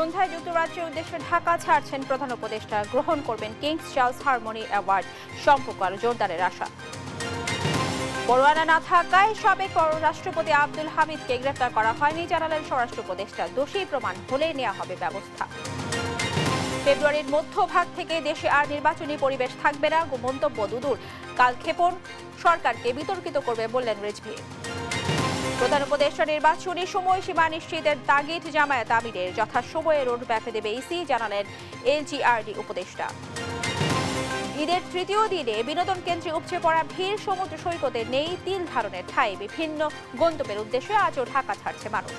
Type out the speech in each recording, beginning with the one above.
সন্ধ্যায় যুক্তরাজ্যের উদ্দেশ্যে ঢাকা ছাড়ছেন প্রধান উপদেষ্টা। গ্রহণ করবেন কিংস চার্লস হারমোনি অ্যাওয়ার্ড। সম্পর্ক আরো জোরদারের আশা। পরোয়ানা না থাকায় সাবেক পররাষ্ট্রপতি আব্দুল হামিদকে গ্রেফতার করা হয়নি জানালেন স্বরাষ্ট্র উপদেষ্টা। দোষী প্রমাণ হলে নেওয়া হবে ব্যবস্থা। ফেব্রুয়ারির মধ্যভাগ থেকে দেশে আর নির্বাচনী পরিবেশ থাকবে না, মন্তব্য দুদুর। কালক্ষেপণ সরকারকে বিতর্কিত করবে বললেন রিজভী। প্রধান উপদেষ্টা নির্বাচনী সময়সীমা নিশ্চিতের তাগিদ জামায়াত আমিরের। যথাসময়ে রোডম্যাপ দেবে ইসি জানালেন এলজিআরডি উপদেষ্টা। ঈদের তৃতীয় দিনে বিনোদন কেন্দ্রে উপচে পড়া ভিড়। সমুদ্র সৈকতে নেই তিল ধারণের ঠাঁই। বিভিন্ন গন্তব্যের উদ্দেশ্যে আজও ঢাকা ছাড়ছে মানুষ।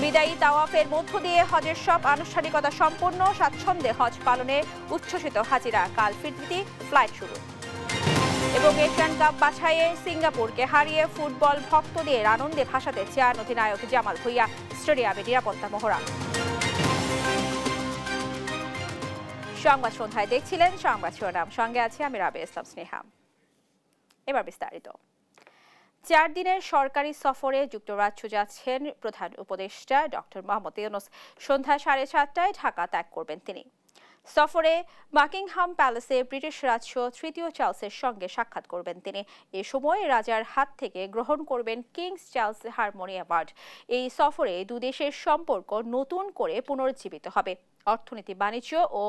বিদায়ী তাওয়াফের মধ্য দিয়ে হজের সব আনুষ্ঠানিকতা সম্পন্ন। স্বাচ্ছন্দ্যে হজ পালনে উচ্ছ্বসিত হাজিরা। কাল ফিরতি ফ্লাইট শুরু। এবং এশিয়ান কাপ বাছাইয়ে সিঙ্গাপুরকে হারিয়ে ফুটবল ভক্তদের আনন্দে ভাসাতে চান অধিনায়ক জামাল ভুঁইয়া। স্টেডিয়ামে নিরাপত্তা মহড়া। সংবাদ সন্ধ্যায় দেখছিলেন সংবাদ শিরোনাম, সঙ্গে আছে আমি রাবেয়া ইসলাম স্নেহা। এবার বিস্তারিত। 4 দিনের সরকারি সফরে যুক্তরাজ্য যাচ্ছেন প্রধান উপদেষ্টা ডক্টর মোহাম্মদ ইউনূস। সন্ধ্যা 7:30টায় ঢাকা ত্যাগ করবেন তিনি। সফরে বাকিংহাম প্যালেসে ব্রিটিশ রাজা তৃতীয় চার্লসের সঙ্গে সাক্ষাৎ করবেন তিনি। এ সময় রাজার হাত থেকে গ্রহণ করবেন কিংস চার্লস হারমোনি অ্যাওয়ার্ড। এই সফরে দুদেশের সম্পর্ক নতুন করে পুনরুজ্জীবিত হবে। অর্থনীতি, বাণিজ্য ও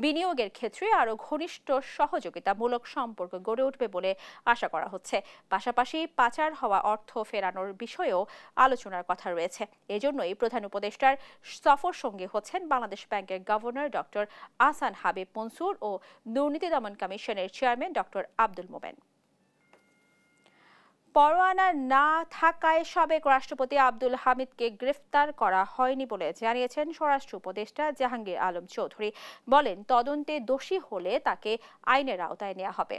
বিনিয়োগের ক্ষেত্রে আরও ঘনিষ্ঠ সহযোগিতামূলক সম্পর্ক গড়ে উঠবে বলে আশা করা হচ্ছে। পাশাপাশি পাচার হওয়া অর্থ ফেরানোর বিষয়েও আলোচনার কথা রয়েছে। এজন্যই প্রধান উপদেষ্টার সফর সঙ্গী হচ্ছেন বাংলাদেশ ব্যাংকের গভর্নর ডক্টর আহসান হাবিব মনসুর ও দুর্নীতি দমন কমিশনের চেয়ারম্যান ডক্টর আব্দুল মোমেন। পরোয়ানা না থাকায় সাবেক রাষ্ট্রপতি আব্দুল হামিদকে গ্রেফতার করা হয়নি বলে জানিয়েছেন স্বরাষ্ট্র উপদেষ্টা জাহাঙ্গীর আলম চৌধুরী। বলেন, তদন্তে দোষী হলে তাকে আইনের আওতায় নেওয়া হবে।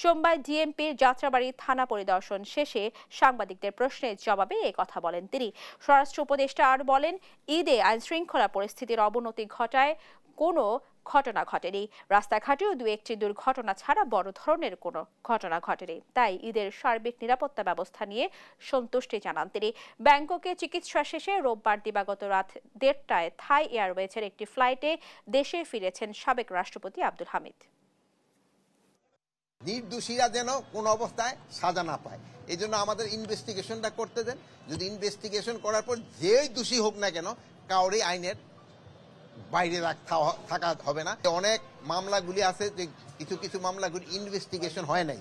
সোমবার ডিএমপির যাত্রাবাড়ি থানা পরিদর্শন শেষে সাংবাদিকদের প্রশ্নের জবাবে এ কথা বলেন তিনি। স্বরাষ্ট্র উপদেষ্টা আর বলেন, ঈদে আইনশৃঙ্খলা পরিস্থিতির অবনতি ঘটায় কোনো ঘটনা ঘটেনি। রাস্তাঘাটেও 2-1টি দুর্ঘটনা ছাড়া বড় ধরনের কোনো ঘটনা ঘটেনি। তাই ঈদের সার্বিক নিরাপত্তা ব্যবস্থা নিয়ে সন্তুষ্টি জানান তিনি। ব্যাংককে চিকিৎসা শেষে রোববার দিবাগত রাত 1:30টায় থাই এয়ারওয়েজের একটি ফ্লাইটে দেশে ফিরেছেন সাবেক রাষ্ট্রপতি আব্দুল হামিদ। নির্দোষীরা যেন কোনো অবস্থায় সাজা না পায়, এই জন্য আমাদের ইনভেস্টিগেশনটা করতে দেন। যদি ইনভেস্টিগেশন করার পর যেই দোষী হোক না কেন, কাউরে আইনের বাইরে থাকা হবে না। অনেক মামলাগুলি আছে যে কিছু মামলাগুলি ইনভেস্টিগেশন হয় নাই।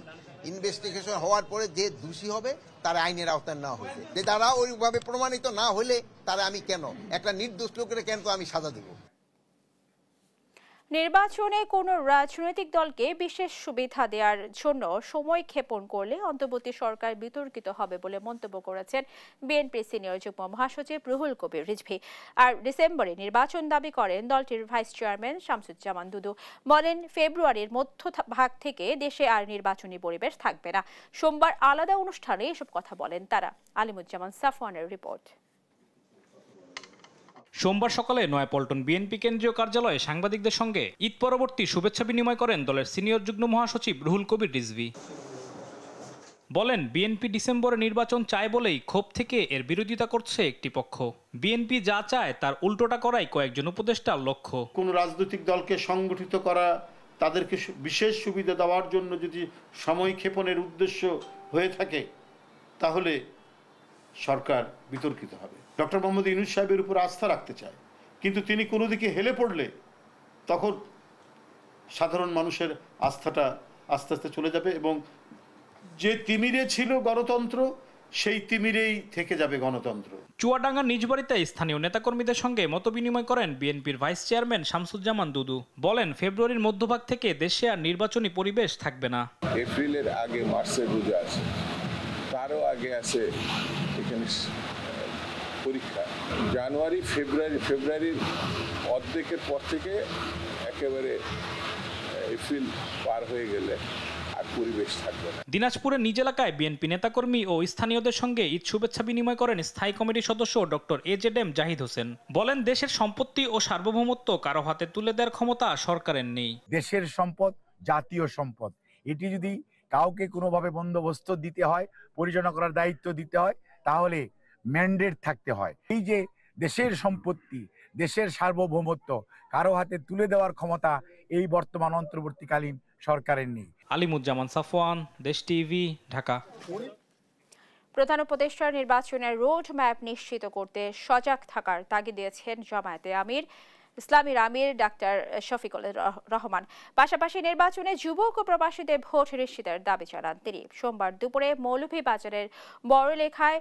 ইনভেস্টিগেশন হওয়ার পরে যে দোষী হবে তারা আইনের আওতায় নেওয়া হয়েছে। যে তারা ওইভাবে প্রমাণিত না হলে তারা আমি কেন একটা নির্দোষ লোকের কেন আমি সাজা দেব? নির্বাচনে কোনো রাজনৈতিক দলকে বিশেষ সুবিধা দেওয়ার জন্য সময় ক্ষেপণ করলে অন্তর্বর্তী সরকার বিতর্কিত হবে বলে মন্তব্য করেছেন বিএনপির সিনিয়র যুগ্ম মহাসচিব রুহুল কবির রিজভী। আর ডিসেম্বরে নির্বাচন দাবি করেন দলটির ভাইস চেয়ারম্যান শামসুজ্জামান দুদু। বলেন, ফেব্রুয়ারির মধ্যভাগ থেকে দেশে আর নির্বাচনী পরিবেশ থাকবে না। সোমবার আলাদা অনুষ্ঠানে এসব কথা বলেন তারা। আলিমুজ্জামান সাফওয়ানের রিপোর্ট। সোমবার সকালে নয়াপল্টন বিএনপি কেন্দ্রীয় কার্যালয়ে সাংবাদিকদের সঙ্গে ঈদ পরবর্তী শুভেচ্ছা বিনিময় করেন দলের সিনিয়র যুগ্ম মহাসচিব রুহুল কবির রিজভী। বলেন, বিএনপি ডিসেম্বরে নির্বাচন চায় বলেই ক্ষোভ থেকে এর বিরোধিতা করছে একটি পক্ষ। বিএনপি যা চায় তার উল্টোটা করাই কয়েকজন উপদেষ্টার লক্ষ্য। কোন রাজনৈতিক দলকে সংগঠিত করা, তাদেরকে বিশেষ সুবিধা দেওয়ার জন্য যদি সময় ক্ষেপণের উদ্দেশ্য হয়ে থাকে, তাহলে সরকার বিতর্কিত হবে। ডক্টর মোহাম্মদ ইউনূস সাহেবের উপর আস্থা রাখতে চায়, কিন্তু তিনি কোনো দিকে হেলে পড়লে তখন সাধারণ মানুষের আস্থাটা আস্তে আস্তে চলে যাবে এবং যে তিমিরে ছিল গণতন্ত্র সেই তিমিরেই থেকে যাবে গণতন্ত্র। চুয়াডাঙ্গার নিজ বাড়িতে স্থানীয় নেতাকর্মীদের সঙ্গে মতবিনিময় করেন বিএনপির ভাইস চেয়ারম্যান শামসুজ্জামান দুদু। বলেন, ফেব্রুয়ারির মধ্যভাগ থেকে দেশে আর নির্বাচনী পরিবেশ থাকবে না। এপ্রিলের আগে মার্চের রোজা আছে, তারও আগে আছে এখানে পরীক্ষা। জানুয়ারি ফেব্রুয়ারির অর্ধেকের পর থেকে একেবারে এপ্রিল পার হয়ে গেলে আর পরিবেশ থাকবে না। দিনাজপুরের নিজ এলাকায় বিএনপি নেতাকর্মী ও স্থানীয়দের সঙ্গে ঈদ শুভেচ্ছা বিনিময় করেন স্থায়ী কমিটির সদস্য ডক্টর এজেডএম জাহিদ হোসেন। বলেন, দেশের সম্পত্তি ও সার্বভৌমত্ব কারো হাতে তুলে দেওয়ার ক্ষমতা সরকারের নেই। দেশের সম্পদ জাতীয় সম্পদ, এটি যদি কাউকে কোনোভাবে বন্দোবস্ত দিতে হয়, পরিচালনা করার দায়িত্ব দিতে হয়, তাহলে ম্যান্ডেট থাকতে হয়। এই যে দেশের সম্পত্তি, দেশের সার্বভৌমত্ব কারো হাতে তুলে দেওয়ার ক্ষমতা এই বর্তমান অন্তর্বর্তীকালীন সরকারের নেই। আলিমুজ্জামান সাফওয়ান, দেশ টিভি, ঢাকা। প্রধান উপদেষ্টার নির্বাচনের রোড ম্যাপ নিশ্চিত করতে সজাগ থাকার তাগিদ দিয়েছেন জামায়াতে ইসলামীর আমির ডাক্তার শফিকুল রহমান। পাশাপাশি নির্বাচনে যুবক ও প্রবাসীদের ভোট নিশ্চিতের দাবি জানান তিনি। সোমবার দুপুরে মৌলভীবাজারের বড়লেখায়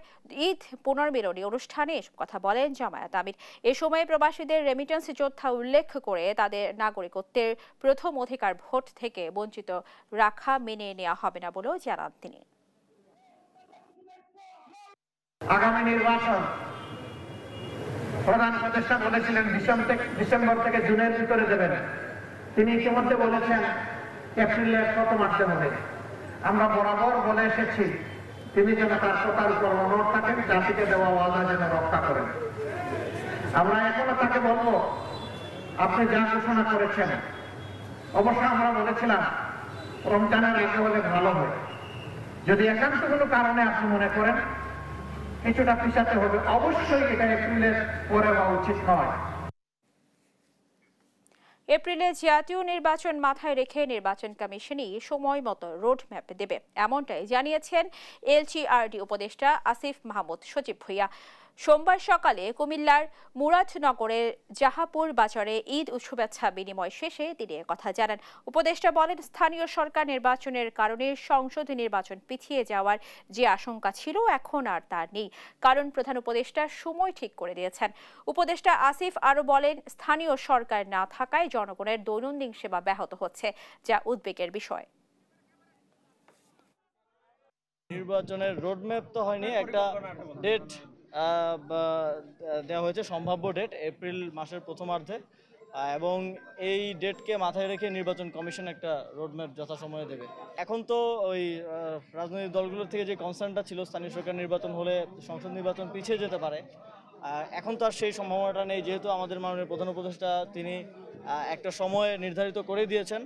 ঈদ পুনর্মিলনী অনুষ্ঠানে এসব কথা বলেন জামায়াত আমির। এ সময় প্রবাসীদের রেমিটেন্স যোদ্ধা উল্লেখ করে তাদের নাগরিকত্বের প্রথম অধিকার ভোট থেকে বঞ্চিত রাখা মেনে নেওয়া হবে না বলেও জানান তিনি। আগামী নির্বাচন প্রধান উপদেষ্টা বলেছিলেন ডিসেম্বর থেকে জুনের ভিতরে দেবেন। তিনি ইতিমধ্যে বলেছেন এপ্রিলের প্রথমার্ধে হবে। আমরা বরাবর বলে এসেছি তিনি যেন তার কথার উপর অনড় থাকেন, জাতিকে দেওয়া ওয়াদা যেন রক্ষা করেন। আমরা এখনো তাকে বলবো আপনি যা ঘোষণা করেছেন। অবশ্য আমরা বলেছিলাম রমজানের আগে হলে ভালো হয়। যদি একান্ত কোনো কারণে আপনি মনে করেন কিছুটা পিছাতে হবে, অবশ্যই এটা এপ্রিলের পরে হওয়া উচিত নয়। এপ্রিলে জাতীয় নির্বাচন মাথায় রেখে নির্বাচন কমিশনই সময় মতো রোডম্যাপ দেবে, এমনটাই জানিয়েছেন এলজিআরডি উপদেষ্টা আসিফ মাহমুদ সজীব ভুঁইয়া। সোমবার সকালে কুমিল্লার মুরাদনগরের জাহাপুর বাজারে ঈদ শুভেচ্ছা বিনিময় শেষে তিনি কথা জানান। উপদেষ্টা বলেন, স্থানীয় সরকার নির্বাচনের কারণে সংসদ নির্বাচন পিছিয়ে যাওয়ার যে আশঙ্কা ছিল এখন আর তা নেই, কারণ প্রধান উপদেষ্টা সময় ঠিক করে দিয়েছেন। উপদেষ্টা আসিফ আরও বলেন, স্থানীয় সরকার না থাকায় জনগণের দৈনন্দিন সেবা ব্যাহত হচ্ছে, যা উদ্বেগের বিষয়। নির্বাচনের রোডম্যাপ তো হয়নি, একটা ডেট দেওয়া হয়েছে, সম্ভাব্য ডেট এপ্রিল মাসের প্রথমার্ধে, এবং এই ডেটকে মাথায় রেখে নির্বাচন কমিশন একটা রোডম্যাপ যথাসময়ে দেবে। এখন তো ওই রাজনৈতিক দলগুলোর থেকে যে কনসার্নটা ছিল স্থানীয় সরকার নির্বাচন হলে সংসদ নির্বাচন পিছিয়ে যেতে পারে, এখন তো আর সেই সম্ভাবনাটা নেই, যেহেতু আমাদের মাননীয় প্রধান উপদেষ্টা তিনি একটা সময় নির্ধারিত করে দিয়েছেন।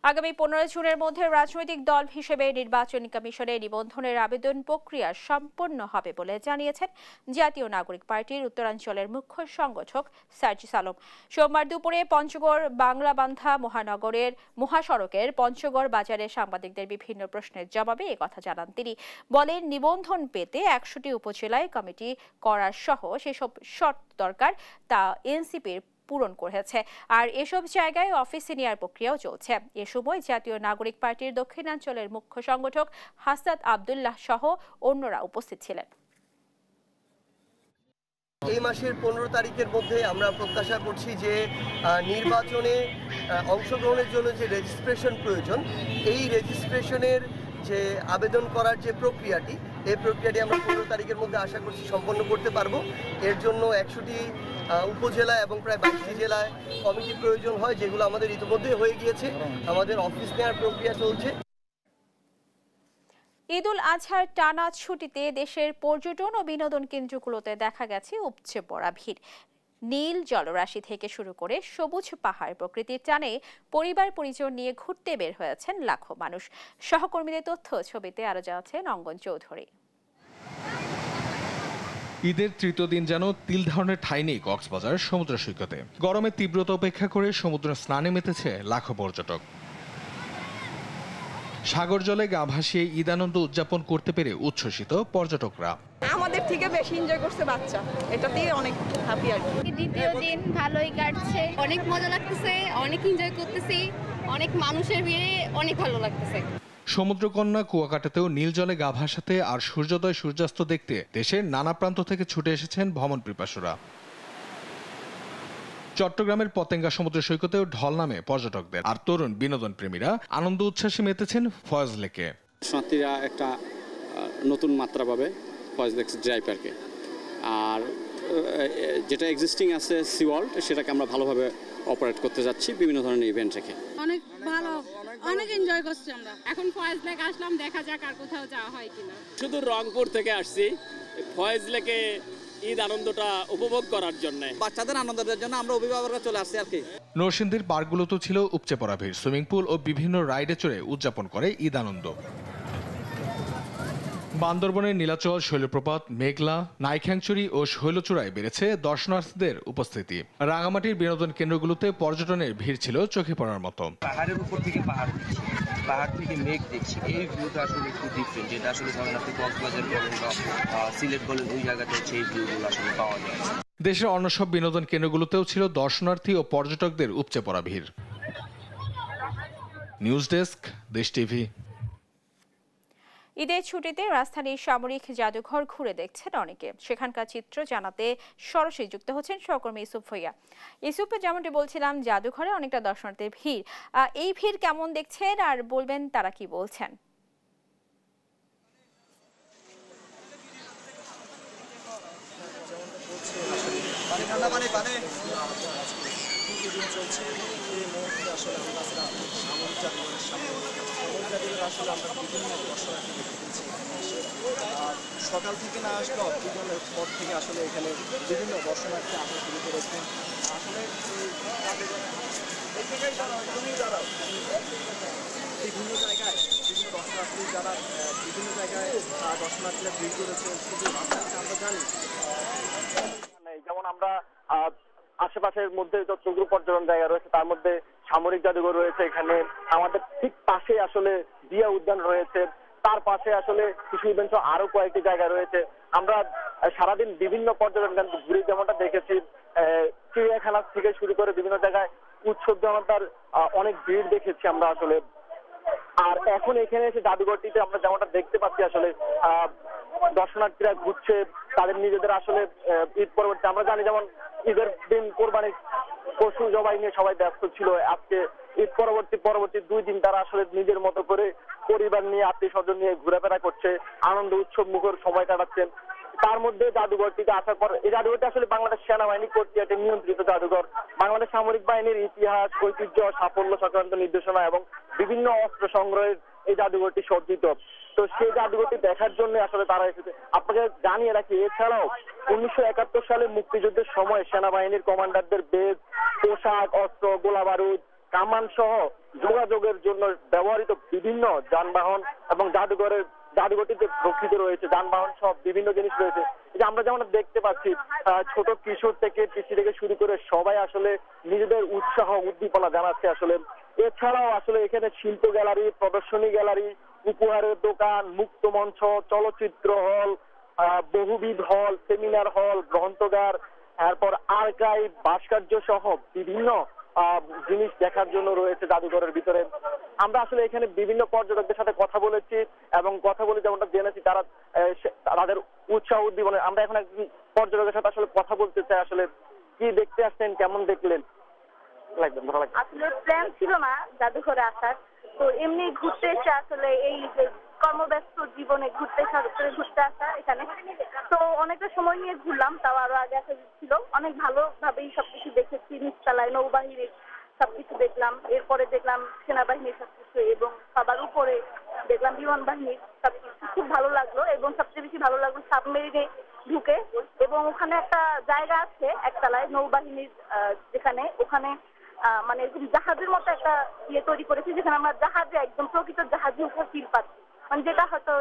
আগামী 15 জুনের মধ্যে রাজনৈতিক দল হিসেবে নির্বাচন কমিশনে নিবন্ধনের আবেদন প্রক্রিয়া সম্পন্ন হবে বলে জানিয়েছেন জাতীয় নাগরিক পার্টির উত্তরাঞ্চলের মুখ্য সংগঠক সার্জিস আলম। সোমবার দুপুরে পঞ্চগড় বাংলাবান্ধা মহানগরের মহাসড়কের পঞ্চগড় বাজারে সাংবাদিকদের বিভিন্ন প্রশ্নের জবাবে একথা জানান তিনি। বলেন, নিবন্ধন পেতে 100টি উপজেলায় কমিটি করার সহ সেসব শর্ত দরকার তা এনসিপির পূরণ করেছে, আর এসব জায়গায় অফিসে নেওয়ার প্রক্রিয়াও চলছে। এ সময় জাতীয় নাগরিক পার্টির দক্ষিণাঞ্চলের মুখ্য সংগঠক হাসাদ আব্দুল্লাহ সহ অন্যরা উপস্থিত ছিলেন। এই মাসের 15 তারিখের মধ্যে আমরা প্রত্যাশা করছি যে নির্বাচনে অংশগ্রহণের জন্য যে রেজিস্ট্রেশন প্রয়োজন, এই রেজিস্ট্রেশনের যে আবেদন করার যে প্রক্রিয়াটি, এই প্রক্রিয়াটি আমরা 15 তারিখের মধ্যে আশা করছি সম্পন্ন করতে পারবো। এর জন্য 100টি উপজেলা এবং প্রায় 22টি জেলায় কমিটি প্রয়োজন হয়, যেগুলো আমাদের ইতিমধ্যে হয়ে গিয়েছে। আমাদের অফিস নেওয়ার প্রক্রিয়া চলছে। ঈদুল আজহার টানা ছুটিতে দেশের পর্যটন ও বিনোদন কেন্দ্রগুলোতে দেখা গেছে উপচে পড়া ভিড়। নীল জলরাশি থেকে শুরু করে সবুজ পাহাড় প্রকৃতির টানে পরিবার পরিজন নিয়ে ঘুরতে বের হয়েছেন লাখো মানুষ। সহকর্মীদের তথ্য ছবিতে আরো জানাচ্ছেন অঙ্গন চৌধুরী। ঈদের তৃতীয় দিন যেন তিল ধারণের ঠাঁই নেই কক্সবাজার সমুদ্র সৈকতে। গরমের তীব্রতা উপেক্ষা করে সমুদ্র স্নানে মেতেছে লাখো পর্যটক। সাগর জলে গা ভাসিয়ে ঈদ আনন্দ উদযাপন করতে পেরে উচ্ছ্বসিত পর্যটকরা। আমাদের থেকে বেশি এনজয় করছে বাচ্চা, এটাতেই অনেক হ্যাপি আর কি। দ্বিতীয় দিন ভালোই কাটছে, অনেক মজা লাগতেছে, অনেক এনজয় করতেছি, অনেক মানুষের ভিড়ে অনেক ভালো লাগতেছে। সমুদ্রকন্যা কুয়াকাটাতেও নীল জলে গা ভাসাতে আর সূর্যোদয় সূর্যাস্ত দেখতে দেশের নানা প্রান্ত থেকে ছুটে এসেছেন ভ্রমণ পিপাসুরা। চট্টগ্রামের পতেঙ্গা সমুদ্র সৈকতেও ঢল নামে পর্যটকদের, আর তরুণ বিনোদন প্রেমীরা আনন্দ উচ্ছ্বাসে মেতেছেন ফয়েজ লেকে। শরণার্থীরা একটা নতুন মাত্রা পাবে ফয়েজ লেক ড্রাই পার্কে, আর যেটা এক্সিস্টিং আছে সি ওয়ার্ল্ড, সেটাকে আমরা ভালোভাবে অপারেট করতে যাচ্ছি বিভিন্ন ধরনের ইভেন্ট রেখে। অনেক ভালো, অনেক এনজয় করছি আমরা। এখন ফয়েজ লেক আসলাম, দেখা যাক আর কোথাও যাওয়া হয় কিনা। শুধু রংপুর থেকে আসছি ফয়েজ লেকে ঈদ আনন্দটা উপভোগ করার জন্য, বাচ্চাদের আনন্দের জন্য আমরা অভিভাবকরা চলে আসছি আর কি। নরসিংদীর পার্কগুলোতেও ছিল উপচে পড়া ভিড়। সুইমিং পুল ও বিভিন্ন রাইডে চড়ে উদযাপন করে ঈদ আনন্দ। বান্দরবনের নীলাচল, শৈলপ্রপাত, মেঘলা, নাইখ্যাংচুরি ও শৈলচূড়ায় বেড়েছে দর্শনার্থীদের উপস্থিতি। রাঙামাটির বিনোদন কেন্দ্রগুলোতে পর্যটনের ভিড় ছিল চোখে পড়ার মতো। পাহাড়ের উপর থেকে পাহাড় থেকে মেঘ দেখছি, এই ভিউটা আসলে একটু ডিফারেন্ট, যেটা আসলে ধরেন আপনি কক্সবাজার বলেন বা সিলেট বলেন, ওই জায়গাতে হচ্ছে এই ভিউগুলো আসলে পাওয়া যায়। দেশের অন্য সব বিনোদন কেন্দ্রগুলোতেও ছিল দর্শনার্থী ও পর্যটকদের উপচে পড়া ভিড়। নিউজ ডেস্ক, দেশ টিভি। ঈদের ছুটিতে রাজধানীর সামরিক জাদুঘর ঘুরে দেখছেন অনেকে। সেখানকার চিত্র জানাতে সরাসরি যুক্ত হচ্ছেন সহকর্মী ইউসুফ ভুঁইয়া। ইউসুফ, যেমনটি বলছিলাম, জাদুঘরে অনেকটা দর্শনার্থীর ভিড়। এই ভিড় কেমন দেখছেন আর বলবেন তারা কি বলছেন? সকাল থেকে না আসলেও বিকেলের পর থেকে আসলে এখানে বিভিন্ন দর্শনার্থী আসা শুরু করেছেন। আসলে বিভিন্ন জায়গায় বিভিন্ন দর্শনার্থী যারা বিভিন্ন জায়গায় দর্শনার্থীরা ভিড় করেছে, শুধু আমরা জানি যেমন আমরা আশেপাশের মধ্যে যতগুলো পর্যটন জায়গা রয়েছে তার মধ্যে সামরিক জাদুঘর রয়েছে, এখানে আমাদের ঠিক পাশে আসলে জিয়া উদ্যান রয়েছে, তার পাশে আসলে শিশু উদ্যান সহ আরো কয়েকটি জায়গা রয়েছে। আমরা সারাদিন বিভিন্ন পর্যটন কেন্দ্র ঘুরে যেমনটা দেখেছি, চিড়িয়াখানা থেকে শুরু করে বিভিন্ন জায়গায় উৎসব জনতার অনেক ভিড় দেখেছি আমরা আসলে। আর এখন এখানে এসে জাদুঘরটিতে আমরা যেমনটা দেখতে পাচ্ছি আসলে দর্শনার্থীরা ঘুরছে, তাদের নিজেদের আসলে ঈদ পরবর্তী আমরা জানি যেমন ঈদের দিন কোরবানি পশু জবাই নিয়ে সবাই ব্যস্ত ছিল, আজকে ঈদ পরবর্তী 2 দিন তারা আসলে নিজের মতো করে পরিবার নিয়ে আত্মীয় স্বজন নিয়ে ঘোরাফেরা করছে, আনন্দ উৎসব মুখর সময় কাটাচ্ছেন। তার মধ্যে জাদুঘরটিতে আসার পর এই জাদুঘরটি আসলে বাংলাদেশ সেনাবাহিনী কর্তৃক একটি নিয়ন্ত্রিত জাদুঘর। বাংলাদেশ সামরিক বাহিনীর ইতিহাস, ঐতিহ্য, সাফল্য সংক্রান্ত নির্দেশনা এবং বিভিন্ন অস্ত্র সংগ্রহের এই জাদুঘরটি সজ্জিত। তো সেই জাদুঘরটি দেখার জন্য আসলে তারা এসেছে। আপনাকে জানিয়ে রাখি, এছাড়াও 1971 সালে মুক্তিযুদ্ধের সময় সেনাবাহিনীর কমান্ডারদের বেজ, পোশাক, অস্ত্র, গোলাবারুদ, কামান সহ যোগাযোগের জন্য ব্যবহৃত বিভিন্ন যানবাহন এবং জাদুঘরটিতে রক্ষিত রয়েছে যানবাহন সব বিভিন্ন জিনিস রয়েছে। যে আমরা যেমন দেখতে পাচ্ছি ছোট কিশোর থেকে পিসি থেকে শুরু করে সবাই আসলে নিজেদের উৎসাহ উদ্দীপনা জানাচ্ছে আসলে। এছাড়াও আসলে এখানে শিল্প গ্যালারি, প্রদর্শনী গ্যালারি, উপহারের দোকান, মুক্ত মঞ্চ, চলচ্চিত্র হল, বহুবিধ হল, সেমিনার হল, গ্রন্থাগার, তারপর আর্কাইভ, ভাস্কর্য সহ বিভিন্ন জিনিস দেখার জন্য রয়েছে জাদুঘরের ভিতরে। আমরা আসলে এখানে বিভিন্ন পর্যটকদের সাথে কথা বলেছি এবং কথা বলে যেমনটা জেনেছি তারা তাদের উৎসাহ উদ্দীপনা। আমরা এখন একজন পর্যটকের সাথে আসলে কথা বলতে চাই, আসলে কি দেখতে আসছেন, কেমন দেখলেন? ভালো লাগবে। আসলে প্ল্যান ছিল না জাদুঘরে আসার, তো এমনি ঘুরতে এসে আসলে এই যে কর্মব্যস্ত জীবনে ঘুরতে আসা এখানে, তো অনেকটা সময় নিয়ে ঘুরলাম, তাও আরো আগে আসা ছিল। অনেক ভালোভাবেই সবকিছু দেখেছি, নিচতলায় নৌবাহিনীর সবকিছু দেখলাম, এরপরে দেখলাম সেনাবাহিনীর সবকিছু এবং সবার উপরে দেখলাম বিমান বাহিনীর সবকিছু। খুব ভালো লাগলো এবং সবচেয়ে বেশি ভালো লাগলো সাবমেরিনে ঢুকে, এবং ওখানে একটা জায়গা আছে একতলায় নৌবাহিনীর যেখানে, ওখানে মানে জাহাজের মতো একটা তৈরি করেছে যেখানে আমরা জাহাজে একদম প্রকৃত জাহাজের উপর ফিল পাচ্ছি, মানে যেটা হয়তো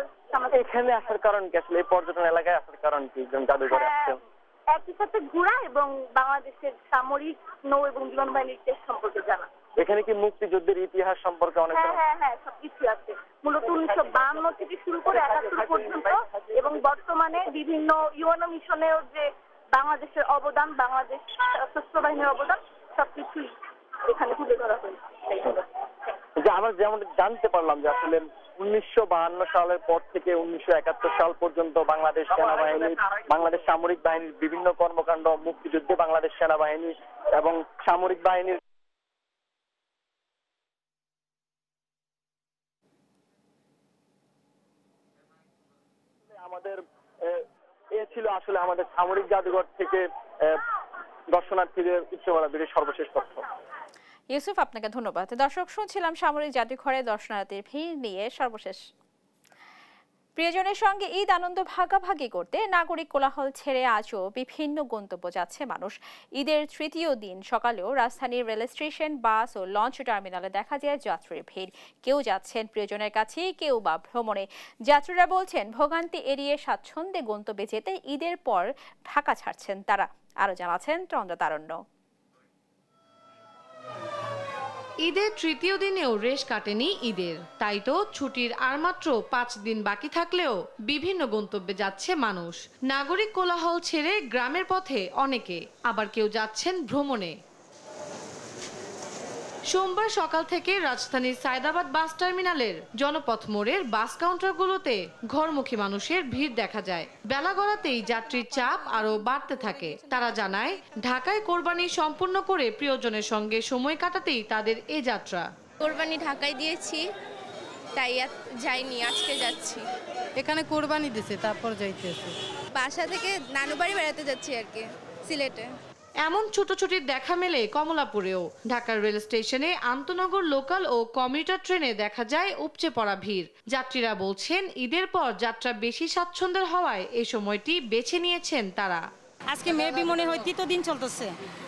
এখানে আসার কারণ কি, আসলে এই পর্যটন এলাকায় আসার কারণ কি? জাদুঘরে আসছেন একই সাথে ঘোরা এবং বাংলাদেশের সামরিক নৌ এবং বিমান বাহিনীর দেশ সম্পর্কে জানা। এখানে কি মুক্তিযুদ্ধের ইতিহাস সম্পর্কে অনেক? হ্যাঁ সবকিছু আছে, মূলত 1952 থেকে শুরু করে 71 পর্যন্ত, এবং বর্তমানে বিভিন্ন ইউএনও মিশনেও যে বাংলাদেশের অবদান, বাংলাদেশ সশস্ত্র বাহিনীর অবদান সবকিছুই এখানে তুলে ধরা হয়েছে। আমরা যেমন জানতে পারলাম যে আসলে 1952 সালের পর থেকে 1971 সাল পর্যন্ত বাংলাদেশ সেনাবাহিনী, বাংলাদেশ সামরিক বাহিনীর বিভিন্ন কর্মকাণ্ড, মুক্তিযুদ্ধে বাংলাদেশ সেনাবাহিনী এবং সামরিক বাহিনীর আমাদের ছিল আসলে আমাদের সামরিক জাদুঘর থেকে দর্শনার্থীদের উচ্চমানের সর্বশেষ তথ্য। ইউসুফ, আপনাকে ধন্যবাদ। দর্শক, শুনছিলাম সামরিক জাদুঘরে দর্শনার্থীর ভিড় নিয়ে সর্বশেষ। প্রিয়জনের সঙ্গে ঈদ আনন্দ ভাগাভাগি করতে নাগরিক কোলাহল ছেড়ে আজও বিভিন্ন গন্তব্য যাচ্ছে মানুষ। ঈদের তৃতীয় দিন সকালেও রাজধানীর রেল স্টেশন, বাস ও লঞ্চ টার্মিনালে দেখা যায় যাত্রীর ভিড়। কেউ যাচ্ছেন প্রিয়জনের কাছে, কেউ বা ভ্রমণে। যাত্রীরা বলছেন ভোগান্তি এড়িয়ে স্বাচ্ছন্দ্যে গন্তব্যে যেতে ঈদের পর ঢাকা ছাড়ছেন তারা। আরো জানাচ্ছেন তন্দ্রা তারণ্য। ঈদের তৃতীয় দিনেও রেশ কাটেনি ঈদের, তাই তো ছুটির আর মাত্র 5 দিন বাকি থাকলেও বিভিন্ন গন্তব্যে যাচ্ছে মানুষ। নাগরিক কোলাহল ছেড়ে গ্রামের পথে অনেকে, আবার কেউ যাচ্ছেন ভ্রমণে। সোমবার সকাল থেকে রাজধানীর সায়দাবাদ বাস টার্মিনালের জনপথ মোড়ের বাস কাউন্টারগুলোতে ঘরমুখী মানুষের ভিড় দেখা যায়। বেলা গড়াতেই যাত্রীর চাপ আরও বাড়তে থাকে। তারা জানায় ঢাকায় কোরবানি সম্পূর্ণ করে প্রিয়জনের সঙ্গে সময় কাটাতেই তাদের এ যাত্রা। কোরবানি ঢাকায় দিয়েছি, তাই যাইনি, আজকে যাচ্ছি। এখানে কোরবানি দিছে, তারপর যাইতেছে। বাসা থেকে নানু বাড়ি বেড়াতে যাচ্ছি আর কি, সিলেটে। এমন ছুটোছুটির দেখা মেলে কমলাপুরেও। ঢাকার রেল স্টেশনে আন্তনগর লোকাল ও কমিউটার ট্রেনে দেখা যায় উপচে পড়া ভিড়। যাত্রীরা বলছেন ঈদের পর যাত্রা বেশি স্বাচ্ছন্দ্যের হওয়ায় এই সময়টি বেছে নিয়েছেন তারা। আজকে মেবি মনে হয় তৃতীয় দিন চলতেছে,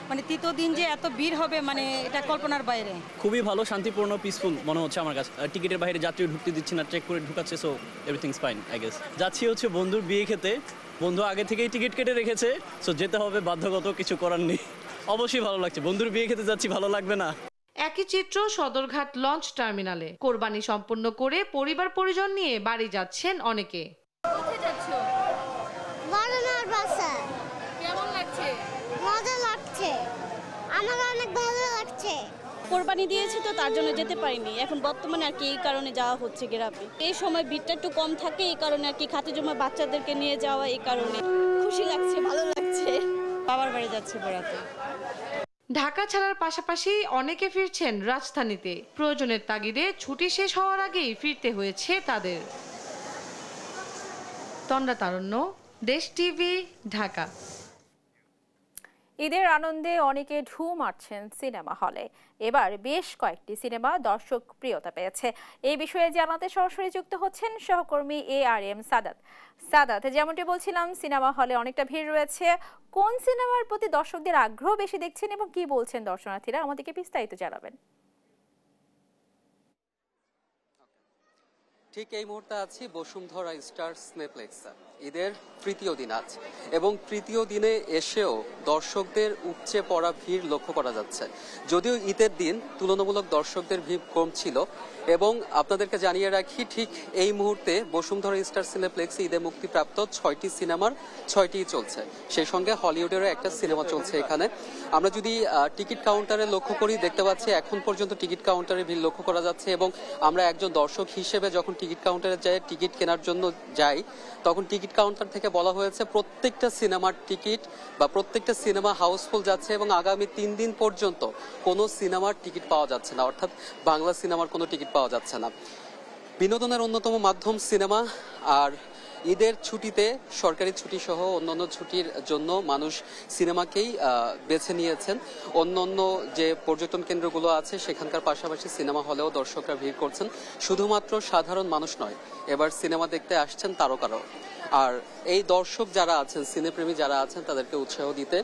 মানে তৃতীয় দিন যে এত ভিড় হবে মানে এটা কল্পনার বাইরে। খুবই ভালো, শান্তিপূর্ণ, পিসফুল মনে হচ্ছে আমার কাছে। টিকিটের বাইরে যাত্রী ঢুকতে দিচ্ছে না, চেক করে ঢুকাচ্ছে, so everything's fine I guess. যাচ্ছি হচ্ছে বন্ধুর বিয়ে খেতে, বন্ধু আগে থেকেই টিকিট কেটে রেখেছে, সো যেতে হবে, বাধ্যগত, কিছু করার নেই। অবশ্যই ভালো লাগছে, বন্ধুর বিয়ে খেতে যাচ্ছি, ভালো লাগবে না? একই চিত্র সদরঘাট লঞ্চ টার্মিনালে। কোরবানি সম্পন্ন করে পরিবার পরিজন নিয়ে বাড়ি যাচ্ছেন অনেকে। কোথায় যাচ্ছো? বড়নার বাসায়। কেমন লাগছে? মজা লাগছে, আমার অনেক ভালো লাগছে। কোরবানি দিয়েছি তো তার জন্য যেতে পারিনি, এখন বর্তমানে আর কি এই কারণে যাওয়া হচ্ছে গ্রামে। এই সময় ভিড়টা একটু কম থাকে, এই কারণে আর কি খাতে জমা বাচ্চাদেরকে নিয়ে যাওয়া, এই কারণে খুশি লাগছে, ভালো লাগছে। বাবার বাড়ি যাচ্ছে বেড়াতে। ঢাকা ছাড়ার পাশাপাশি অনেকে ফিরছেন রাজধানীতে। প্রয়োজনের তাগিদে ছুটি শেষ হওয়ার আগেই ফিরতে হয়েছে তাদের। তন্দ্রা তারণ্য, দেশ টিভি, ঢাকা। ঈদের আনন্দে অনেকে ঢু মারছেন সিনেমা হলে। এবার বেশ কয়েকটি সিনেমা দর্শক প্রিয়তা পেয়েছে। এই বিষয়ে জানাতে সরাসরি যুক্ত হচ্ছেন সহকর্মী ARM সাদাত। যেমনটি বলছিলাম, সিনেমা হলে অনেকটা ভিড় রয়েছে। কোন সিনেমার প্রতি দর্শকদের আগ্রহ বেশি দেখছেন এবং কি বলছেন দর্শনার্থীরা, আমাদেরকে বিস্তারিত জানাবেন। ঠিক এই মুহূর্তে আছি বসুন্ধরা স্টার সিনেপ্লেক্সে। ঈদের তৃতীয় দিন আজ, এবং তৃতীয় দিনে এসেও দর্শকদের উপচে পড়া ভিড় লক্ষ্য করা যাচ্ছে। যদিও ঈদের দিন তুলনামূলক দর্শকদের ভিড় কম ছিল, এবং আপনাদেরকে জানিয়ে রাখি ঠিক এই মুহূর্তে বসুন্ধরা স্টার সিনেপ্লেক্সে ঈদে মুক্তিপ্রাপ্ত 6টি সিনেমার 6টিই চলছে। সেই সঙ্গে হলিউডেরও একটা সিনেমা চলছে এখানে। আমরা যদি টিকিট কাউন্টারে লক্ষ্য করি, দেখতে পাচ্ছি এখন পর্যন্ত টিকিট কাউন্টারে ভিড় লক্ষ্য করা যাচ্ছে। এবং আমরা একজন দর্শক হিসেবে যখন টিকিট কাউন্টারে যাই, টিকিট কেনার জন্য যাই, তখন টিকিট কাউন্টার থেকে বলা হয়েছে প্রত্যেকটা সিনেমার টিকিট বা প্রত্যেকটা সিনেমা হাউসফুল যাচ্ছে, এবং আগামী 3 দিন পর্যন্ত কোনো সিনেমার টিকিট পাওয়া যাচ্ছে না, অর্থাৎ বাংলা সিনেমার কোনো টিকিট পাওয়া যাচ্ছে না। বিনোদনের অন্যতম মাধ্যম সিনেমা, আর ঈদের ছুটিতে সরকারি ছুটি সহ অন্যান্য ছুটির জন্য মানুষ সিনেমাকেই বেছে নিয়েছেন। অন্যান্য যে পর্যটন কেন্দ্রগুলো আছে সেখানকার পাশাপাশি সিনেমা হলেও দর্শকরা ভিড় করছেন। শুধুমাত্র সাধারণ মানুষ নয়, এবার সিনেমা দেখতে আসছেন তারকারাও। আর এই দর্শক যারা আছেন, সিনেপ্রেমী যারা আছেন, তাদেরকে উৎসাহ দিতে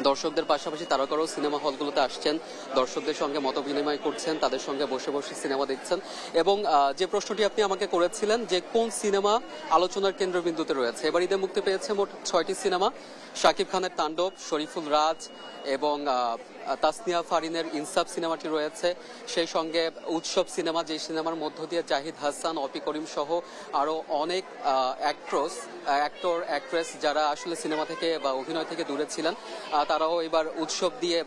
দর্শকদের পাশাপাশি তারকারাও সিনেমা হলগুলোতে আসছেন, দর্শকদের সঙ্গে মত বিনিময় করছেন, তাদের সঙ্গে বসে বসে সিনেমা দেখছেন। এবং যে প্রশ্নটি আপনি আমাকে করেছিলেন যে কোন সিনেমা আলোচনার কেন্দ্রবিন্দুতে রয়েছে, এবার ঈদে মুক্তি পেয়েছে মোট 6টি সিনেমা। শাকিব খানের তাণ্ডব, শরীফুল রাজ এবং তাসনিয়া ফারিনের ইনসাফ সিনেমাটি রয়েছে। সেই সঙ্গে উৎসব সিনেমা, যে সিনেমার মধ্য দিয়ে জাহিদ হাসান, অপি করিম সহ আরও অনেক অ্যাক্টর অ্যাক্ট্রেস যারা আসলে সিনেমা থেকে বা অভিনয় থেকে দূরে ছিলেন, তারাও এবার উৎসব দিয়ে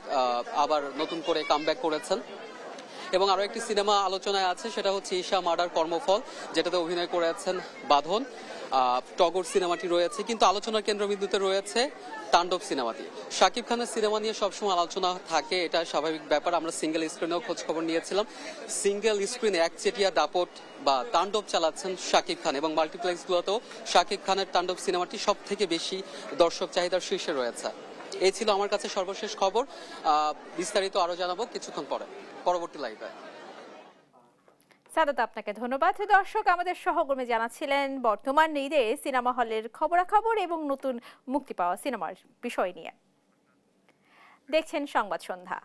আবার নতুন করে কামব্যাক করেছেন। এবং আরও একটি সিনেমা আলোচনায় আছে, সেটা হচ্ছে ঈশা মার্ডার কর্মফল, যেটাতে অভিনয় করেছেন বাঁধন। টগর সিনেমাটি রয়েছে, কিন্তু আলোচনার কেন্দ্রবিন্দুতে রয়েছে তাণ্ডব সিনেমাটি। শাকিব খানের সিনেমা নিয়ে সবসময় আলোচনা থাকে, এটা স্বাভাবিক ব্যাপার। আমরা সিঙ্গেল স্ক্রিনেও খোঁজ খবর নিয়েছিলাম। সিঙ্গেল স্ক্রিনে একচেটিয়া দাপট বা তাণ্ডব চালাচ্ছেন শাকিব খান, এবং মাল্টিপ্লেক্সগুলোতেও শাকিব খানের তাণ্ডব সিনেমাটি সব থেকে বেশি দর্শক চাহিদার শীর্ষে রয়েছে। এই ছিল আমার কাছে সর্বশেষ খবর। বিস্তারিত আরো জানাবো কিছুক্ষণ পরে পরবর্তী লাইভে। সাদাত, আপনাকে ধন্যবাদ। দর্শক, আমাদের সহকর্মী জানাচ্ছিলেন বর্তমান ঈদে সিনেমা হলের খবরাখবর এবং নতুন মুক্তি পাওয়া সিনেমার বিষয় নিয়ে। দেখছেন সংবাদ সন্ধ্যা।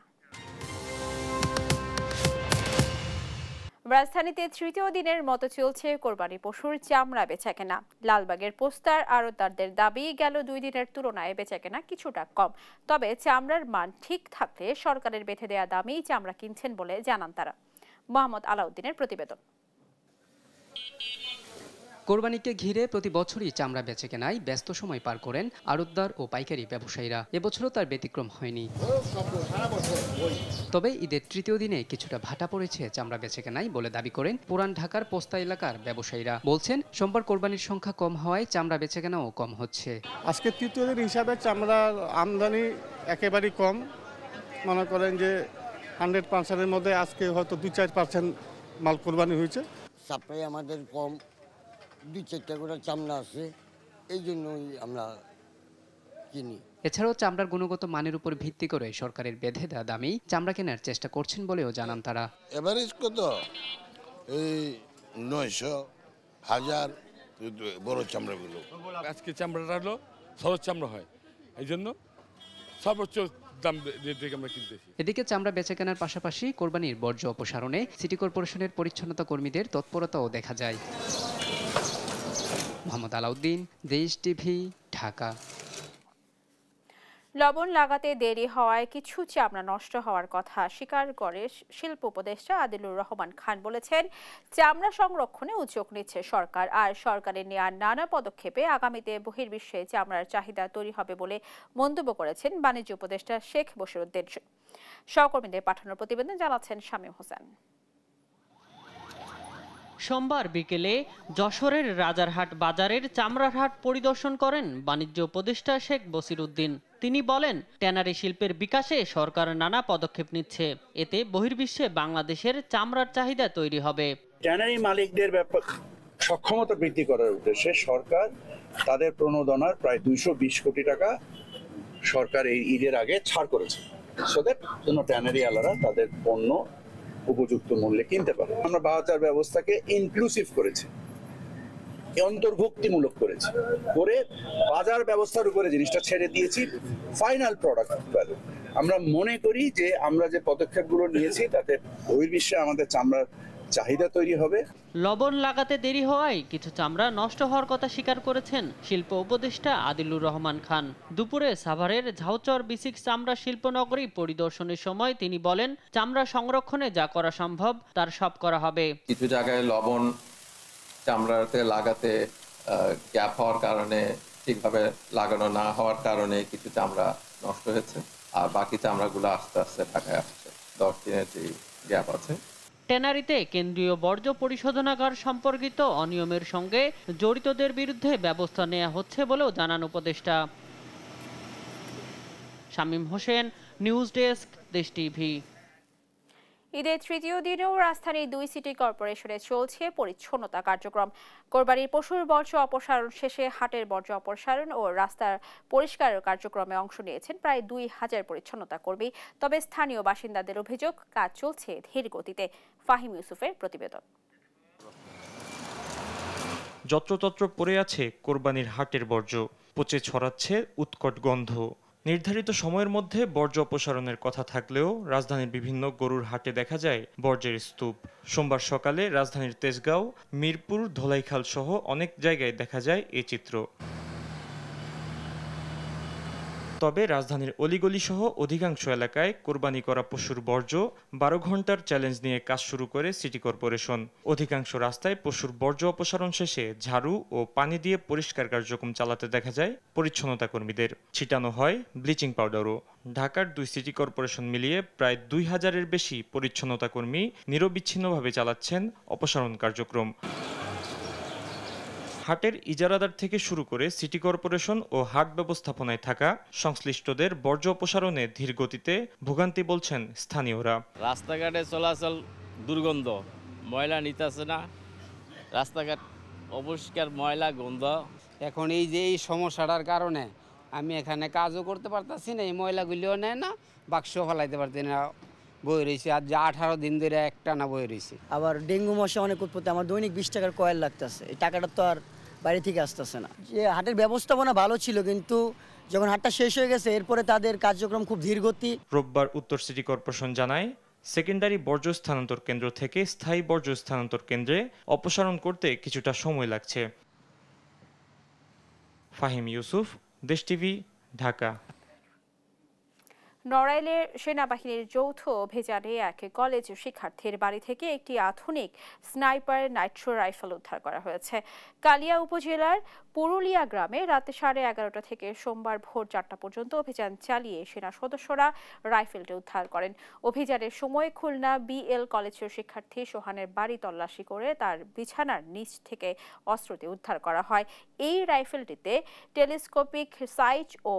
রাজধানীতে তৃতীয় দিনের মতো চলছে কোরবানি পশুর চামড়া বেচাকেনা। লালবাগের পোস্টার আড়তদারদের দাবি, গেল 2 দিনের তুলনায় বেচাকেনা কিছুটা কম, তবে চামড়ার মান ঠিক থাকলে সরকারের বেঁধে দেয়া দামেই চামড়া কিনছেন বলে জানান তারা। মোহাম্মদ আলাউদ্দিনের প্রতিবেদন। কোরবানিকে ঘিরে প্রতি বছরই চামড়া বেচাকেনায় ব্যস্ত সময় পার করেন আড়তদার ও পাইকারি ব্যবসায়ীরা। এবছরও তার ব্যতিক্রম হয়নি। তবে ঈদের তৃতীয় দিনে কিছুটা ভাটা পড়েছে চামড়া বেচাকেনায় বলে দাবি করেন পুরান ঢাকার পোস্তা এলাকার ব্যবসায়ীরা। বলছেন, সোমবার কোরবানির সংখ্যা কম হওয়ায় চামড়া বেচাকেনাও কম হচ্ছে। আজকে তৃতীয় দিন হিসাবে চামড়ার আমদানি একেবারেই কম। মনে করেন যে 100%-এর মধ্যে আজকে হয়তো 2-4% মাল কোরবানি হয়েছে। সাপ্লাই আমাদের কম, 2-4টা করে চামড়া আছে, এই জন্যই আমরা কিনি। এছাড়াও চামড়ার গুণগত মানের উপর ভিত্তি করে সরকারের বেঁধে দেওয়া দামেই চামড়া কেনার চেষ্টা করছেন বলেও জানান তারা। এভারেজ কত? এই 900, 1000 বড় চামড়াগুলো। আজকে চামড়াটা হলো সরস চামড়া হয়, এই জন্য সর্বোচ্চ দাম দিয়ে আমরা কিনতেছি। এদিকে চামড়া বেচাকেনার পাশাপাশি কোরবানির বর্জ্য অপসারণে সিটি কর্পোরেশনের পরিচ্ছন্নতা কর্মীদের তৎপরতাও দেখা যায়। মোহাম্মদ আলাউদ্দিন, দেশ টিভি, ঢাকা। লবণ লাগাতে দেরি হওয়ায় কিছু চামড়া নষ্ট হওয়ার কথা স্বীকার করে শিল্প উপদেষ্টা আদিলুর রহমান খান বলেছেন, চামড়া সংরক্ষণে উদ্যোগ নিচ্ছে সরকার, আর সরকারের নেওয়া নানা পদক্ষেপে আগামীতে বহির্বিশ্বে চামড়ার চাহিদা তৈরি হবে বলে মন্তব্য করেছেন বাণিজ্য উপদেষ্টা শেখ বশিরউদ্দিন। সহকর্মীদের পাঠানোর প্রতিবেদন জানাচ্ছেন শামীম হোসেন। সোমবার বিকেলে যশোরের রাজারহাট বাজারের চামড়ার হাট পরিদর্শন করেন বাণিজ্য উপদেষ্টা শেখ বশিরউদ্দিন। তিনি বলেন, ট্যানারি শিল্পের বিকাশে সরকার নানা পদক্ষেপ নিচ্ছে, এতে বহির্বিশ্বে বাংলাদেশের চামড়ার চাহিদা তৈরি হবে। ট্যানারি মালিকদের সক্ষমতা বৃদ্ধি করার উদ্দেশ্যে সরকার তাদের প্রণোদনার প্রায় 220 কোটি টাকা সরকার এই ঈদের আগে ছাড় করেছে, সেদের জন্য ট্যানারি আলারা তাদের পণ্য উপযুক্ত মূল্যে কিনতে পারে। আমরা বাজার ব্যবস্থাকে ইনক্লুসিভ করেছি, অন্তর্ভুক্তিমূলক করেছি, করে বাজার ব্যবস্থার উপরে জিনিসটা ছেড়ে দিয়েছি ফাইনাল প্রোডাক্ট ভ্যালু। আমরা মনে করি যে আমরা যে পদক্ষেপগুলো নিয়েছি তাতে বহির্বিশ্বে আমাদের চামড়ার চাহিদা তৈরি হবে। লবণ লাগাতে দেরি হওয়ায় কিছু চামড়া নষ্ট হওয়ার কথা স্বীকার করেছেন শিল্প উপদেষ্টা আদিলুর রহমান খান। দুপুরে সাভারের ঝাউচর বিসিক চামড়া শিল্পনগরী পরিদর্শনের সময় তিনি বলেন, চামড়া সংরক্ষণে যা করা সম্ভব তার সব করা হবে। কিছু জায়গায় লবণ চামড়াতে লাগাতে গ্যাপ হওয়ার কারণে, ঠিকভাবে লাগানো না হওয়ার কারণে কিছু চামড়া নষ্ট হয়েছে, আর বাকি চামড়াগুলো আস্তে আস্তে ঢাকায় আসছে। 10 দিনের যে গ্যাপ আছে। ট্যানারিতে কেন্দ্রীয় বর্জ্য পরিশোধনাগার সম্পর্কিত অনিয়মের সঙ্গে জড়িতদের বিরুদ্ধে ব্যবস্থা নেওয়া হচ্ছে বলেও জানান উপদেষ্টা। শামীম হোসেন, নিউজ ডেস্ক, দেশ টিভি। ঈদের তৃতীয় দিনেও রাজধানীর 2 সিটি কর্পোরেশনে চলছে পরিচ্ছন্নতা কার্যক্রম। কোরবানির পশুর বর্জ্য অপসারণ শেষে হাটের বর্জ্য অপসারণ ও রাস্তার পরিষ্কারের কার্যক্রমে অংশ নিয়েছেন প্রায় 2000 পরিচ্ছন্নতা কর্মী। তবে স্থানীয় বাসিন্দাদের অভিযোগ, কাজ চলছে ধীর গতিতে। ফাহিম ইউসুফের প্রতিবেদন। যত্রতত্র পড়ে আছে কোরবানির হাটের বর্জ্য, পচে ছড়াচ্ছে উৎকট গন্ধ। নির্ধারিত সময়ের মধ্যে বর্জ্য অপসারণের কথা থাকলেও রাজধানীর বিভিন্ন গরুর হাটে দেখা যায় বর্জ্যের স্তূপ। সোমবার সকালে রাজধানীর তেজগাঁও, মিরপুর, ধোলাইখাল সহ অনেক জায়গায় দেখা যায় এই চিত্র। তবে রাজধানীর অলিগলি সহ অধিকাংশ এলাকায় কোরবানি করা পশুর বর্জ্য 12 ঘন্টার চ্যালেঞ্জ নিয়ে কাজ শুরু করে সিটি কর্পোরেশন। অধিকাংশ রাস্তায় পশুর বর্জ্য অপসারণ শেষে ঝাড়ু ও পানি দিয়ে পরিষ্কার কার্যক্রম চালাতে দেখা যায় পরিচ্ছন্নতা কর্মীদের। ছিটানো হয় ব্লিচিং পাউডারও। ঢাকার 2 সিটি কর্পোরেশন মিলিয়ে প্রায় 2000-এর বেশি পরিচ্ছন্নতা কর্মী নিরবিচ্ছিন্নভাবে চালাচ্ছেন অপসারণ কার্যক্রম। হাটের ইজারাদার থেকে শুরু করে সিটি কর্পোরেশন ও হাট ব্যবস্থাপনায় থাকা সংশ্লিষ্টদের বর্জ্য অপসারণে ধীর গতিতে ভোগান্তি বলছেন স্থানীয়রা। রাস্তাঘাটে চলাচল দুর্গন্ধ, ময়লা নিতেছে না, রাস্তাঘাট অপরিষ্কার, ময়লা গন্ধ। এখন এই যে এই সমস্যাটার কারণে আমি এখানে কাজও করতে পারতাছি না, এই ময়লাগুলিও নেয় না, বাক্সও ফেলাইতে পারছি না, বয়ে রয়েছে, আর যা 18 দিন ধরে একটা না বয়ে রয়েছে। আবার ডেঙ্গু মশা অনেক উৎপত্তি, আমার দৈনিক 20 টাকার কয়েল লাগতেছে, এই টাকাটা তো আর বাইরে থেকে আসতেছে না। যে হাটের ব্যবস্থাপনা ভালো ছিল, কিন্তু যখন হাটটা শেষ হয়ে গেছে এরপরে তাদের কার্যক্রম খুব ধীরগতি। রোববার উত্তর সিটি কর্পোরেশন জানায়, সেকেন্ডারি বর্জ্য স্থানান্তর কেন্দ্র থেকে স্থায়ী বর্জ্য স্থানান্তর কেন্দ্রে অপসারণ করতে কিছুটা সময় লাগছে। ফাহিম ইউসুফ, দেশ টিভি, ঢাকা। নড়াইলের সেনাবাহিনীর যৌথ অভিযানে এক কলেজ শিক্ষার্থীর বাড়ি থেকে একটি আধুনিক স্নাইপার নাইট্রো রাইফেল উদ্ধার করা হয়েছে। কালিয়া উপজেলার পুরুলিয়া গ্রামে রাত 11:30 থেকে সোমবার ভোর 4টা পর্যন্ত অভিযান চালিয়ে সেনা সদস্যরা রাইফেলটি উদ্ধার করেন। অভিযানের সময় খুলনা বিএল কলেজের শিক্ষার্থী সোহানের বাড়ি তল্লাশি করে তার বিছানার নিচ থেকে অস্ত্রটি উদ্ধার করা হয়। এই রাইফেলটিতে টেলিস্কোপিক সাইট ও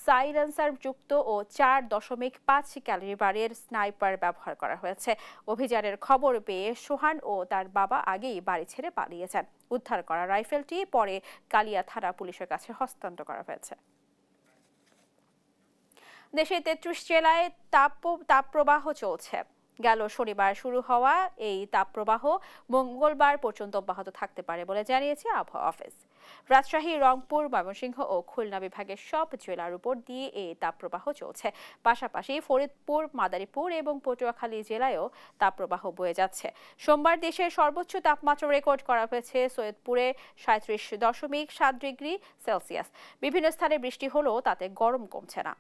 সাইলেন্সার যুক্ত ও 4.5 ক্যালিবারের স্নাইপার ব্যবহার করা হয়েছে। অভিযানের খবর পেয়ে সোহান ও তার বাবা আগেই বাড়ি ছেড়ে পালিয়ে যান। উদ্ধার করা রাইফেলটি পরে কালিয়া থানা পুলিশের কাছে হস্তান্তর করা হয়েছে। দেশে 33 জেলায় তাপপ্রবাহ চলছে। গেল শনিবার শুরু হওয়া এই তাপপ্রবাহ মঙ্গলবার পর্যন্ত অব্যাহত থাকতে পারে বলে জানিয়েছে আবহাওয়া অফিস। রাজশাহী, রংপুর, ময়মনসিংহ ও খুলনা বিভাগের সব জেলার উপর দিয়ে এই তাপপ্রবাহ চলছে। পাশাপাশি ফরিদপুর, মাদারীপুর এবং পটুয়াখালী জেলায়ও তাপপ্রবাহ বয়ে যাচ্ছে। সোমবার দেশের সর্বোচ্চ তাপমাত্রা রেকর্ড করা হয়েছে সৈয়দপুরে 37.7 ডিগ্রি সেলসিয়াস। বিভিন্ন স্থানে বৃষ্টি হলেও তাতে গরম কমছে না।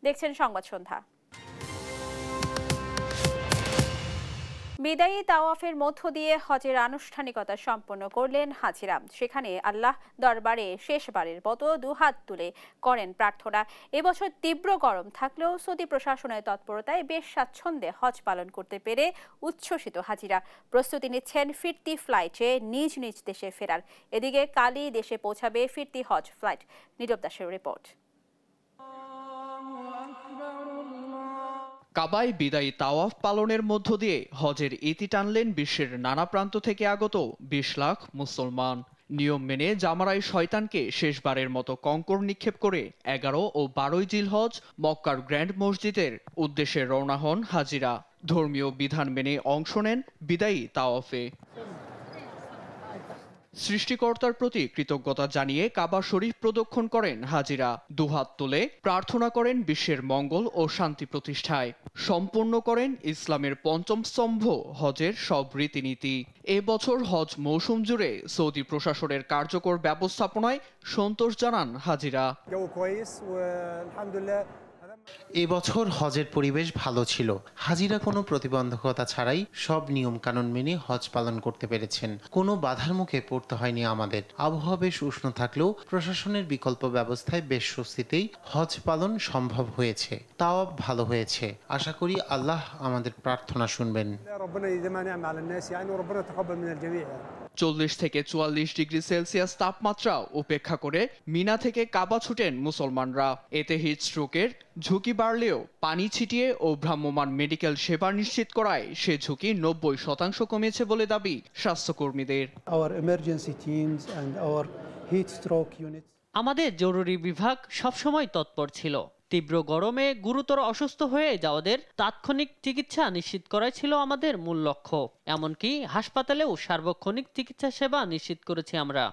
দেখছেন সংবাদ সন্ধ্যা। বিদায়ী তাওয়াফের মধ্য দিয়ে হজের আনুষ্ঠানিকতা সম্পন্ন করলেন হাজিরা। সেখানে আল্লাহ দরবারে শেষবারের মতো দুহাত তুলে করেন প্রার্থনা। এবছর তীব্র গরম থাকলেও সৌদি প্রশাসনের তৎপরতায় বেশ স্বাচ্ছন্দ্যে হজ পালন করতে পেরে উচ্ছ্বসিত হাজিরা। প্রস্তুতি নিচ্ছেন ফিরতি ফ্লাইটে নিজ নিজ দেশে ফেরার। এদিকে কালই দেশে পৌঁছাবে ফিরতি হজ ফ্লাইট। নীরব দাসের রিপোর্ট। কাবায় বিদায়ী তাওয়াফ পালনের মধ্য দিয়ে হজের ইতি টানলেন বিশ্বের নানা প্রান্ত থেকে আগত 20 লাখ মুসলমান। নিয়ম মেনে জামারায় শয়তানকে শেষবারের মতো কঙ্কর নিক্ষেপ করে 11 ও 12 জিলহজ মক্কার গ্র্যান্ড মসজিদের উদ্দেশ্যে রওনা হন হাজিরা। ধর্মীয় বিধান মেনে অংশ নেন বিদায়ী তাওয়াফে। সৃষ্টিকর্তার প্রতি কৃতজ্ঞতা জানিয়ে কাবা শরীফ প্রদক্ষিণ করেন হাজিরা। দুহাত তুলে প্রার্থনা করেন বিশ্বের মঙ্গল ও শান্তি প্রতিষ্ঠায়। সম্পূর্ণ করেন ইসলামের পঞ্চম স্তম্ভ হজের সব রীতিনীতি। এবছর হজ মৌসুম জুড়ে সৌদি প্রশাসনের কার্যকর ব্যবস্থাপনায় সন্তোষ জানান হাজিরা। এবছর হজের পরিবেশ ভালো ছিল। হাজিরা কোনো প্রতিবন্ধকতা ছাড়াই সব নিয়ম কানুন মেনে হজ পালন করতে পেরেছেন। কোনো বাধার মুখে পড়তে হয়নি আমাদের। আবহাওয়া বেশ উষ্ণ থাকলেও প্রশাসনের বিকল্প ব্যবস্থায় বেশ স্বস্তিতেই হজ পালন সম্ভব হয়েছে। তাওয়াফ ভালো হয়েছে। আশা করি আল্লাহ আমাদের প্রার্থনা শুনবেন। 40 থেকে 44 ডিগ্রি সেলসিয়াস তাপমাত্রা উপেক্ষা করে মিনা থেকে কাবা ছুটেন মুসলমানরা। এতে হিট স্ট্রোকের ঝুঁকি বাড়লেও পানি ছিটিয়ে ও ভ্রাম্যমাণ মেডিকেল সেবা নিশ্চিত করায় সে ঝুঁকি 90% কমেছে বলে দাবি স্বাস্থ্যকর্মীদের। আমাদের জরুরি বিভাগ সবসময় তৎপর ছিল। তীব্র গরমে গুরুতর অসুস্থ হয়ে যাওয়াদের তাৎক্ষণিক চিকিৎসা নিশ্চিত করাই ছিল আমাদের মূল লক্ষ্য। এমনকি হাসপাতালেও সার্বক্ষণিক চিকিৎসা সেবা নিশ্চিত করেছি আমরা।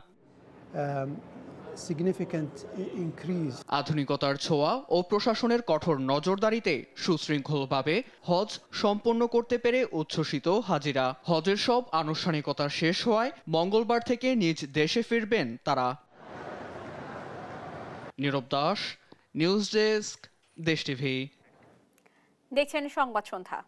আধুনিকতার ছোঁয়া ও প্রশাসনের কঠোর নজরদারিতে সুশৃঙ্খলভাবে হজ সম্পন্ন করতে পেরে উচ্ছ্বসিত হাজিরা। হজের সব আনুষ্ঠানিকতা শেষ হওয়ায় মঙ্গলবার থেকে নিজ দেশে ফিরবেন তারা। নীরব দাস, নিউজ ডেস্ক, দেশ টিভি। দেখছেন সংবাদ সন্ধ্যা।